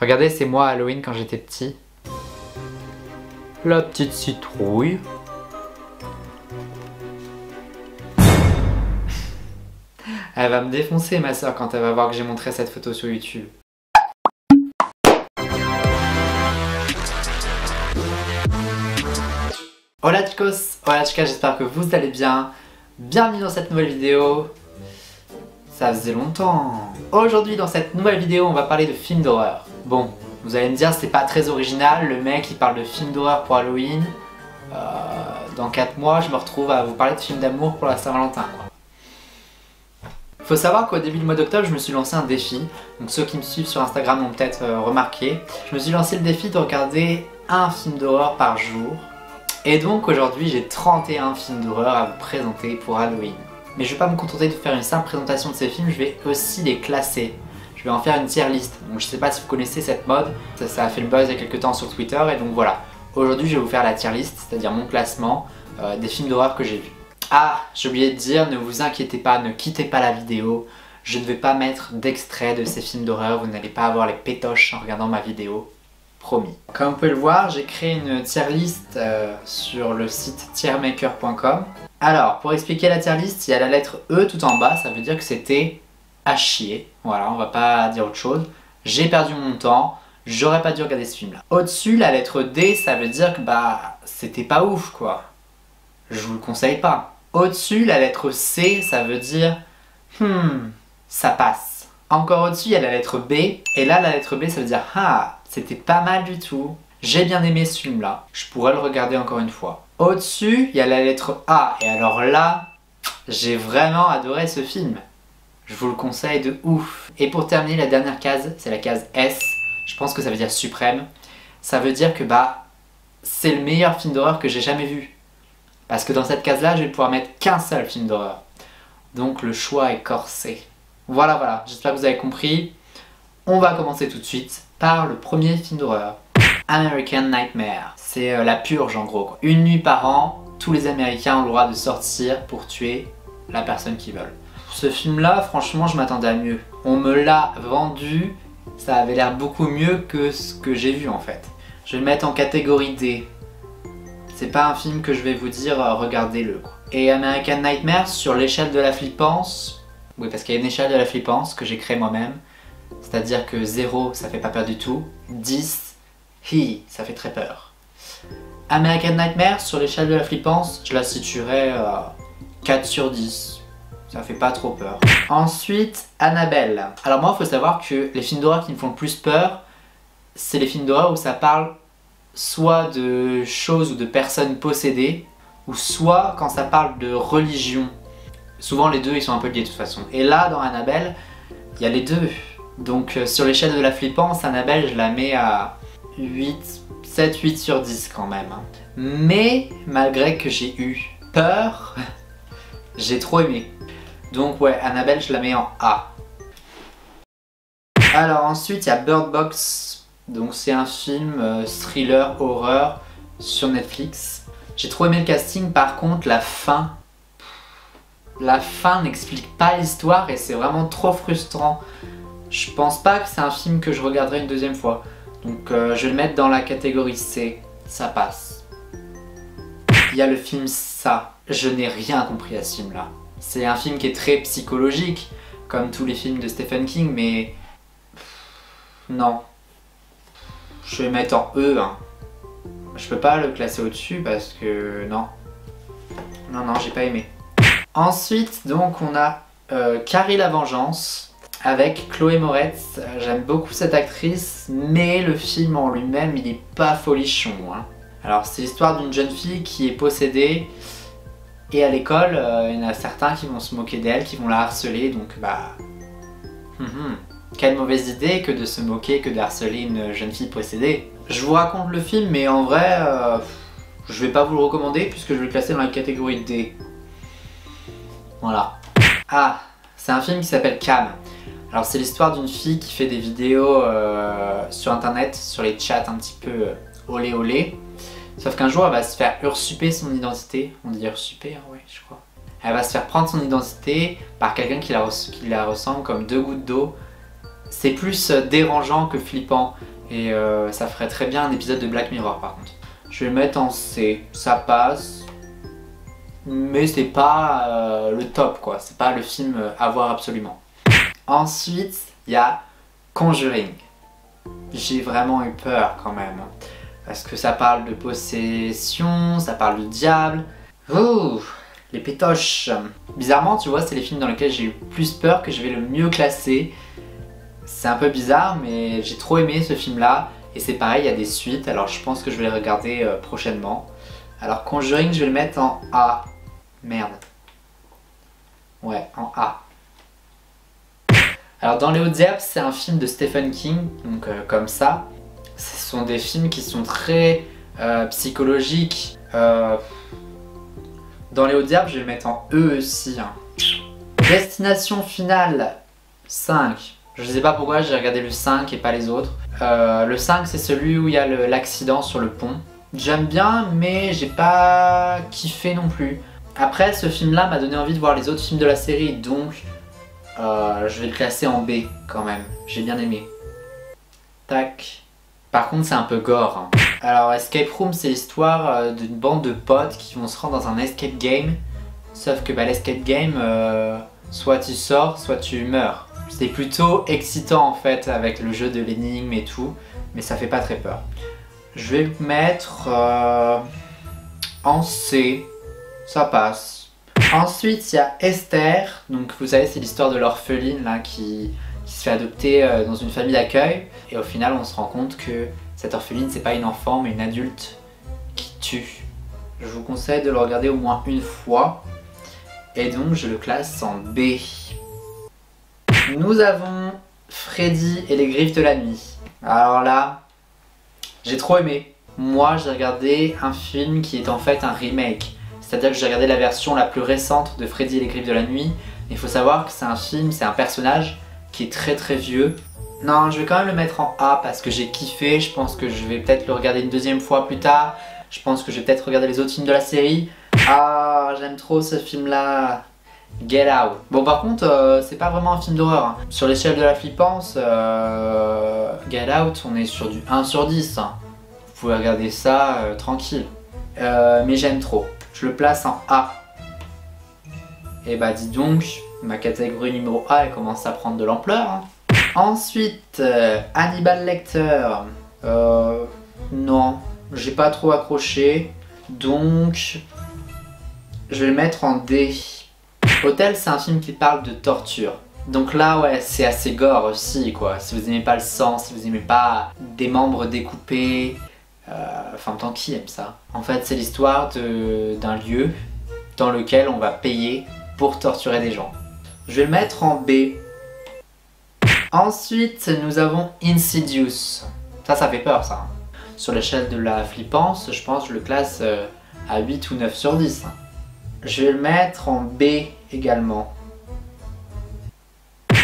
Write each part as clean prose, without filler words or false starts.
Regardez, c'est moi à Halloween quand j'étais petit. La petite citrouille. Elle va me défoncer ma soeur quand elle va voir que j'ai montré cette photo sur YouTube. Hola chicos, hola chicas, j'espère que vous allez bien. Bienvenue dans cette nouvelle vidéo. Ça faisait longtemps. Aujourd'hui dans cette nouvelle vidéo on va parler de films d'horreur. Bon, vous allez me dire c'est pas très original, le mec il parle de films d'horreur pour Halloween. Dans 4 mois je me retrouve à vous parler de films d'amour pour la Saint-Valentin quoi. Faut savoir qu'au début du mois d'octobre je me suis lancé un défi. Donc ceux qui me suivent sur Instagram l'ont peut-être remarqué. Je me suis lancé le défi de regarder un film d'horreur par jour. Et donc aujourd'hui j'ai 31 films d'horreur à vous présenter pour Halloween. Mais je vais pas me contenter de faire une simple présentation de ces films, je vais aussi les classer. Je vais en faire une tier list. Donc je sais pas si vous connaissez cette mode, ça a fait le buzz il y a quelques temps sur Twitter et donc voilà. Aujourd'hui je vais vous faire la tier list, c'est-à-dire mon classement des films d'horreur que j'ai vus. Ah, j'ai oublié de dire, ne vous inquiétez pas, ne quittez pas la vidéo. Je ne vais pas mettre d'extrait de ces films d'horreur, vous n'allez pas avoir les pétoches en regardant ma vidéo. Promis. Comme vous pouvez le voir, j'ai créé une tier list sur le site tiermaker.com. Alors, pour expliquer la tier list, il y a la lettre E tout en bas, ça veut dire que c'était à chier. Voilà, on va pas dire autre chose. J'ai perdu mon temps, j'aurais pas dû regarder ce film là. Au-dessus, la lettre D, ça veut dire que bah, c'était pas ouf quoi. Je vous le conseille pas. Au-dessus, la lettre C, ça veut dire ça passe. Encore au-dessus, il y a la lettre B, et là, la lettre B, ça veut dire ah, c'était pas mal du tout. J'ai bien aimé ce film-là. Je pourrais le regarder encore une fois. Au-dessus, il y a la lettre A, et alors là, j'ai vraiment adoré ce film. Je vous le conseille de ouf. Et pour terminer, la dernière case, c'est la case S. Je pense que ça veut dire suprême. Ça veut dire que bah, c'est le meilleur film d'horreur que j'ai jamais vu. Parce que dans cette case-là, je vais pouvoir mettre qu'un seul film d'horreur. Donc le choix est corsé. Voilà, j'espère que vous avez compris. On va commencer tout de suite par le premier film d'horreur. American Nightmare. C'est la purge en gros, quoi. Une nuit par an, tous les Américains ont le droit de sortir pour tuer la personne qu'ils veulent. Ce film-là, franchement, je m'attendais à mieux. On me l'a vendu, ça avait l'air beaucoup mieux que ce que j'ai vu en fait. Je vais le mettre en catégorie D. C'est pas un film que je vais vous dire regardez-le quoi. Et American Nightmare sur l'échelle de la flippance, oui parce qu'il y a une échelle de la flippance que j'ai créée moi-même, c'est-à-dire que 0 ça fait pas peur du tout, 10 ça fait très peur. American Nightmare sur l'échelle de la flippance, je la situerais à 4 sur 10, ça fait pas trop peur. Ensuite Annabelle. Alors moi il faut savoir que les films d'horreur qui me font le plus peur, c'est les films d'horreur où ça parle soit de choses ou de personnes possédées, ou soit quand ça parle de religion. Souvent les deux ils sont un peu liés de toute façon. Et là dans Annabelle, il y a les deux. Donc sur l'échelle de la flippance, Annabelle je la mets à 7-8 sur 10 quand même. Mais malgré que j'ai eu peur, j'ai trop aimé. Donc ouais, Annabelle je la mets en A. Alors ensuite il y a Bird Box. Donc c'est un film thriller horreur sur Netflix. J'ai trop aimé le casting, par contre la fin n'explique pas l'histoire et c'est vraiment trop frustrant. Je pense pas que c'est un film que je regarderai une deuxième fois. Donc je vais le mettre dans la catégorie C, ça passe. Il y a le film Ça, je n'ai rien compris à ce film là. C'est un film qui est très psychologique, comme tous les films de Stephen King, mais non. Je vais mettre en E. Hein. Je peux pas le classer au-dessus parce que non. Non, j'ai pas aimé. Ensuite, donc, on a Carrie la Vengeance avec Chloé Moretz. J'aime beaucoup cette actrice, mais le film en lui-même, il est pas folichon. Hein. Alors, c'est l'histoire d'une jeune fille qui est possédée et à l'école, il y en a certains qui vont se moquer d'elle, qui vont la harceler, donc bah... Quelle mauvaise idée que de se moquer, que de harceler une jeune fille possédée. Je vous raconte le film, mais en vrai, je vais pas vous le recommander puisque je vais le classer dans la catégorie D. Voilà. Ah, c'est un film qui s'appelle Cam. Alors c'est l'histoire d'une fille qui fait des vidéos sur internet, sur les chats un petit peu olé olé. Sauf qu'un jour elle va se faire usurper son identité. On dit usurper, hein, ouais, je crois. Elle va se faire prendre son identité par quelqu'un qui la ressemble comme deux gouttes d'eau. C'est plus dérangeant que flippant. Et ça ferait très bien un épisode de Black Mirror par contre. Je vais le mettre en C, ça passe. Mais c'est pas le top quoi, c'est pas le film à voir absolument. Ensuite, il y a Conjuring. J'ai vraiment eu peur quand même. Parce que ça parle de possession, ça parle du diable. Ouh, les pétoches. Bizarrement, tu vois, c'est les films dans lesquels j'ai eu plus peur que je vais le mieux classer. C'est un peu bizarre, mais j'ai trop aimé ce film-là. Et c'est pareil, il y a des suites, alors je pense que je vais les regarder prochainement. Alors Conjuring, je vais le mettre en A. Merde. Ouais, en A. Alors Dans les Hautes Herbes, c'est un film de Stephen King, donc comme ça. Ce sont des films qui sont très psychologiques. Dans les Hautes Herbes, je vais le mettre en E aussi. Hein. Destination Finale 5. Je sais pas pourquoi j'ai regardé le 5 et pas les autres. Le 5 c'est celui où il y a l'accident sur le pont. J'aime bien mais j'ai pas kiffé non plus. Après ce film là m'a donné envie de voir les autres films de la série donc je vais le classer en B quand même. J'ai bien aimé. Tac. Par contre c'est un peu gore. Hein. Alors Escape Room c'est l'histoire d'une bande de potes qui vont se rendre dans un escape game. Sauf que l'escape game soit tu sors soit tu meurs. C'est plutôt excitant en fait avec le jeu de l'énigme et tout, mais ça fait pas très peur. Je vais le mettre en C, ça passe. Ensuite il y a Esther, donc vous savez c'est l'histoire de l'orpheline là qui se fait adopter dans une famille d'accueil. Et au final on se rend compte que cette orpheline c'est pas une enfant mais une adulte qui tue. Je vous conseille de le regarder au moins une fois. Et donc je le classe en B. Nous avons Freddy et les Griffes de la Nuit. Alors là, j'ai trop aimé. Moi, j'ai regardé un film qui est en fait un remake. C'est-à-dire que j'ai regardé la version la plus récente de Freddy et les Griffes de la Nuit. Il faut savoir que c'est un film, c'est un personnage qui est très très vieux. Non, je vais quand même le mettre en A parce que j'ai kiffé. Je pense que je vais peut-être le regarder une deuxième fois plus tard. Je pense que je vais peut-être regarder les autres films de la série. Ah, j'aime trop ce film-là. Get Out. Bon par contre c'est pas vraiment un film d'horreur. Hein. Sur l'échelle de la flippance, Get Out on est sur du 1 sur 10. Hein. Vous pouvez regarder ça tranquille. Mais j'aime trop. Je le place en A. Et bah dis donc, ma catégorie numéro A elle commence à prendre de l'ampleur. Hein. Ensuite, Hannibal Lecter. Non, j'ai pas trop accroché. Donc, je vais le mettre en D. Hotel, c'est un film qui parle de torture. Donc là, ouais, c'est assez gore aussi, quoi. Si vous aimez pas le sang, si vous aimez pas des membres découpés, enfin, tant qui aime ça. En fait, c'est l'histoire d'un lieu dans lequel on va payer pour torturer des gens. Je vais le mettre en B. Ensuite, nous avons Insidious. Ça fait peur, ça. Sur l'échelle de la flippance, je pense que je le classe à 8 ou 9 sur 10. Je vais le mettre en B également.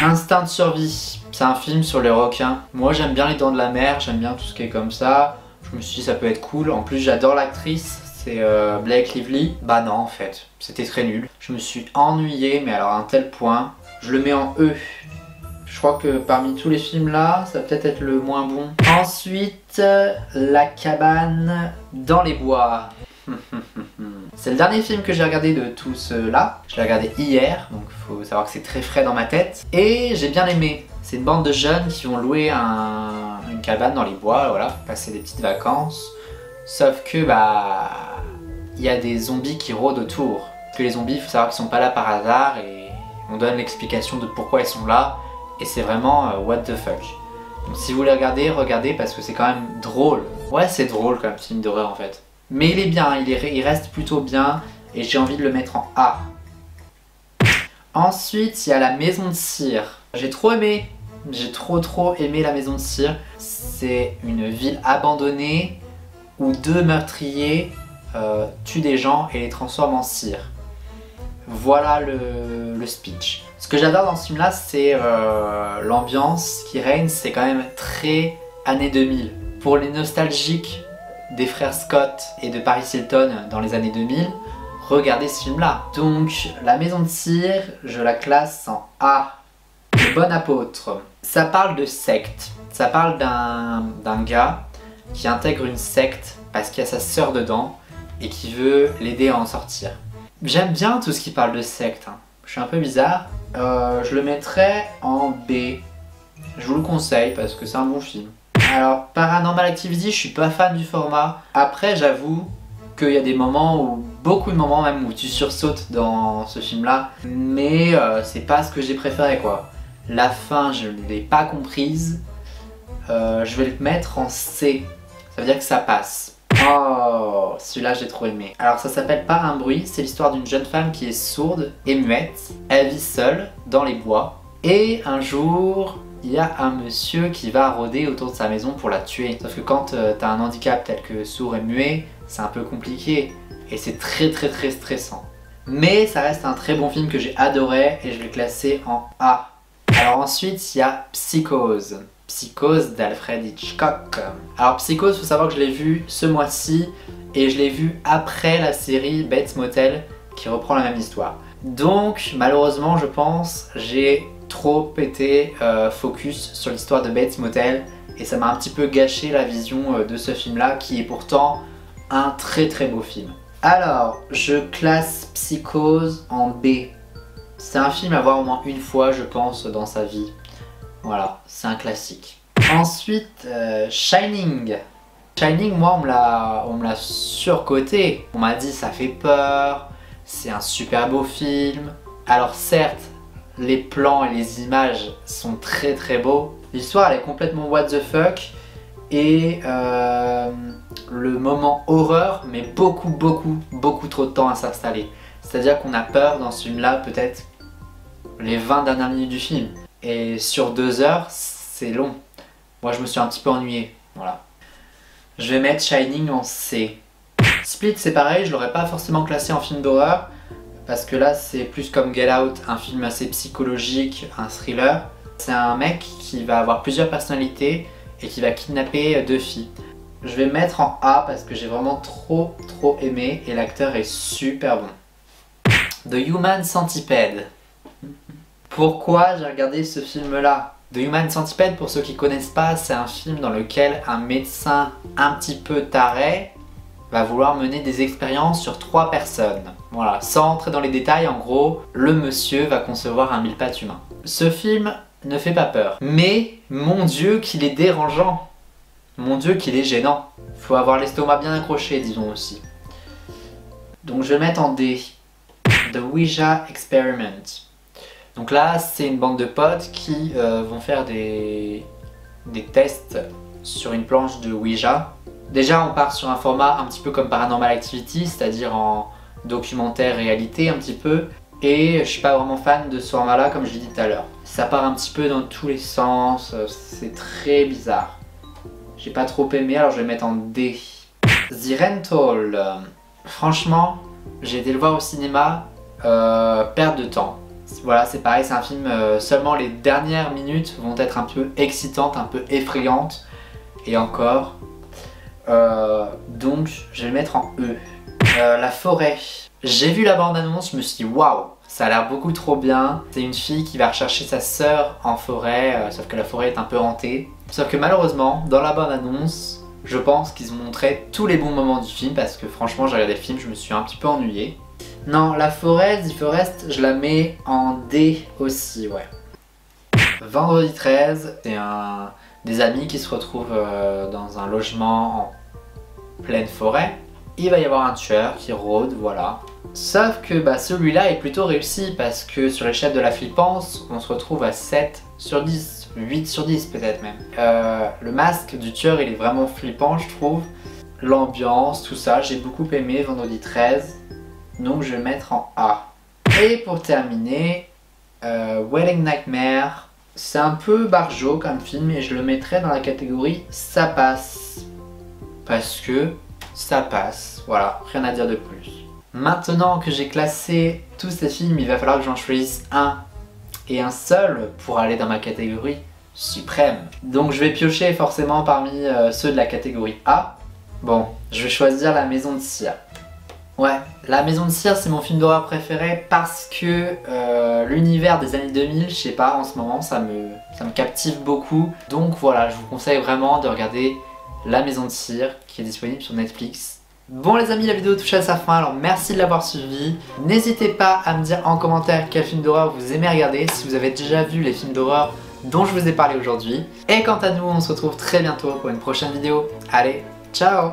Instinct de survie, c'est un film sur les requins. Moi j'aime bien les dents de la mer, j'aime bien tout ce qui est comme ça. Je me suis dit ça peut être cool. En plus j'adore l'actrice, c'est Blake Lively. Bah non en fait, c'était très nul. Je me suis ennuyé, mais alors à un tel point. Je le mets en E. Je crois que parmi tous les films là, ça va peut-être être le moins bon. Ensuite, La cabane dans les bois. C'est le dernier film que j'ai regardé de tous ceux-là. Je l'ai regardé hier, donc il faut savoir que c'est très frais dans ma tête. Et j'ai bien aimé. C'est une bande de jeunes qui vont louer une cabane dans les bois, voilà, pour passer des petites vacances. Sauf que il y a des zombies qui rôdent autour. Parce que les zombies, il faut savoir qu'ils sont pas là par hasard et on donne l'explication de pourquoi ils sont là. Et c'est vraiment what the fuck. Donc si vous voulez regarder, regardez parce que c'est quand même drôle. Ouais, c'est drôle comme film d'horreur en fait. Mais il est bien, il reste plutôt bien et j'ai envie de le mettre en A. Ensuite, il y a La Maison de Cire. J'ai trop aimé, j'ai trop aimé La Maison de Cire. C'est une ville abandonnée où deux meurtriers tuent des gens et les transforment en cire. Voilà le speech. Ce que j'adore dans ce film là, c'est l'ambiance qui règne, c'est quand même très années 2000. Pour les nostalgiques des frères Scott et de Paris Hilton dans les années 2000, regardez ce film là. Donc La Maison de Cire, je la classe en A. Le Bon Apôtre. Ça parle de secte. Ça parle d'un gars qui intègre une secte parce qu'il y a sa sœur dedans et qui veut l'aider à en sortir. J'aime bien tout ce qui parle de secte, hein. Je suis un peu bizarre. Je le mettrais en B. Je vous le conseille parce que c'est un bon film. Alors, Paranormal Activity, je suis pas fan du format. Après, j'avoue qu'il y a des moments où, beaucoup de moments même, où tu sursautes dans ce film-là. Mais c'est pas ce que j'ai préféré, quoi. La fin, je ne l'ai pas comprise. Je vais le mettre en C. Ça veut dire que ça passe. Oh, celui-là j'ai trop aimé. Alors ça s'appelle Pas un bruit, c'est l'histoire d'une jeune femme qui est sourde et muette. Elle vit seule dans les bois. Et un jour, il y a un monsieur qui va rôder autour de sa maison pour la tuer. Sauf que quand t'as un handicap tel que sourd et muet, c'est un peu compliqué. Et c'est très stressant. Mais ça reste un très bon film que j'ai adoré et je l'ai classé en A. Alors ensuite, il y a Psychose. Psychose d'Alfred Hitchcock. Alors Psychose, faut savoir que je l'ai vu ce mois-ci et je l'ai vu après la série Bates Motel qui reprend la même histoire. Donc malheureusement je pense j'ai trop été focus sur l'histoire de Bates Motel et ça m'a un petit peu gâché la vision de ce film là qui est pourtant un très beau film. Alors je classe Psychose en B. C'est un film à voir au moins une fois je pense dans sa vie. Voilà, c'est un classique. Ensuite, Shining. Shining, moi, on me l'a surcoté. On m'a dit ça fait peur, c'est un super beau film. Alors certes, les plans et les images sont très beaux. L'histoire, elle est complètement what the fuck. Et le moment horreur met beaucoup trop de temps à s'installer. C'est-à-dire qu'on a peur dans ce film-là, peut-être les 20 dernières minutes du film. Et sur 2 heures, c'est long. Moi, je me suis un petit peu ennuyé. Voilà. Je vais mettre Shining en C. Split, c'est pareil, je l'aurais pas forcément classé en film d'horreur. Parce que là, c'est plus comme Get Out, un film assez psychologique, un thriller. C'est un mec qui va avoir plusieurs personnalités et qui va kidnapper 2 filles. Je vais mettre en A parce que j'ai vraiment trop aimé et l'acteur est super bon. The Human Centipede. Pourquoi j'ai regardé ce film-là? The Human Centipede, pour ceux qui connaissent pas, c'est un film dans lequel un médecin un petit peu taré va vouloir mener des expériences sur 3 personnes. Voilà, sans entrer dans les détails, en gros, le monsieur va concevoir un mille-pattes humain. Ce film ne fait pas peur, mais mon Dieu qu'il est dérangeant. Mon Dieu qu'il est gênant. Faut avoir l'estomac bien accroché, disons aussi. Donc je vais mettre en D. The Ouija Experiment. Donc là, c'est une bande de potes qui vont faire des tests sur une planche de Ouija. Déjà, on part sur un format un petit peu comme Paranormal Activity, c'est-à-dire en documentaire réalité un petit peu. Et je suis pas vraiment fan de ce format-là, comme je l'ai dit tout à l'heure. Ça part un petit peu dans tous les sens, c'est très bizarre. J'ai pas trop aimé, alors je vais le mettre en D. The Rental. Franchement, j'ai été le voir au cinéma, perte de temps. Voilà, c'est pareil, c'est un film, seulement les dernières minutes vont être un peu excitantes, un peu effrayantes. Et encore. Donc, je vais le mettre en E. La forêt. J'ai vu la bande-annonce, je me suis dit waouh, ça a l'air beaucoup trop bien. C'est une fille qui va rechercher sa sœur en forêt, sauf que la forêt est un peu hantée. Sauf que malheureusement, dans la bande-annonce, je pense qu'ils ont montré tous les bons moments du film parce que franchement, j'ai regardé le film, je me suis un petit peu ennuyé. Non, la forêt, The Forest, je la mets en D aussi, ouais. Vendredi 13, c'est des amis qui se retrouvent dans un logement en pleine forêt. Il va y avoir un tueur qui rôde, voilà. Sauf que celui-là est plutôt réussi parce que sur l'échelle de la flippance, on se retrouve à 7 sur 10, 8 sur 10 peut-être même. Le masque du tueur, il est vraiment flippant, je trouve. L'ambiance, tout ça, j'ai beaucoup aimé Vendredi 13. Donc je vais le mettre en A. Et pour terminer, Wedding Nightmare. C'est un peu barjot comme film et je le mettrais dans la catégorie ça passe. Parce que ça passe, voilà, rien à dire de plus. Maintenant que j'ai classé tous ces films, il va falloir que j'en choisisse un et un seul pour aller dans ma catégorie suprême. Donc je vais piocher forcément parmi ceux de la catégorie A. Bon, je vais choisir La Maison de Sia. Ouais, La Maison de Cire c'est mon film d'horreur préféré parce que l'univers des années 2000, je sais pas, en ce moment ça me captive beaucoup. Donc voilà, je vous conseille vraiment de regarder La Maison de Cire qui est disponible sur Netflix. Bon les amis, la vidéo touche à sa fin, alors merci de l'avoir suivi. N'hésitez pas à me dire en commentaire quel film d'horreur vous aimez regarder, si vous avez déjà vu les films d'horreur dont je vous ai parlé aujourd'hui. Et quant à nous, on se retrouve très bientôt pour une prochaine vidéo. Allez, ciao!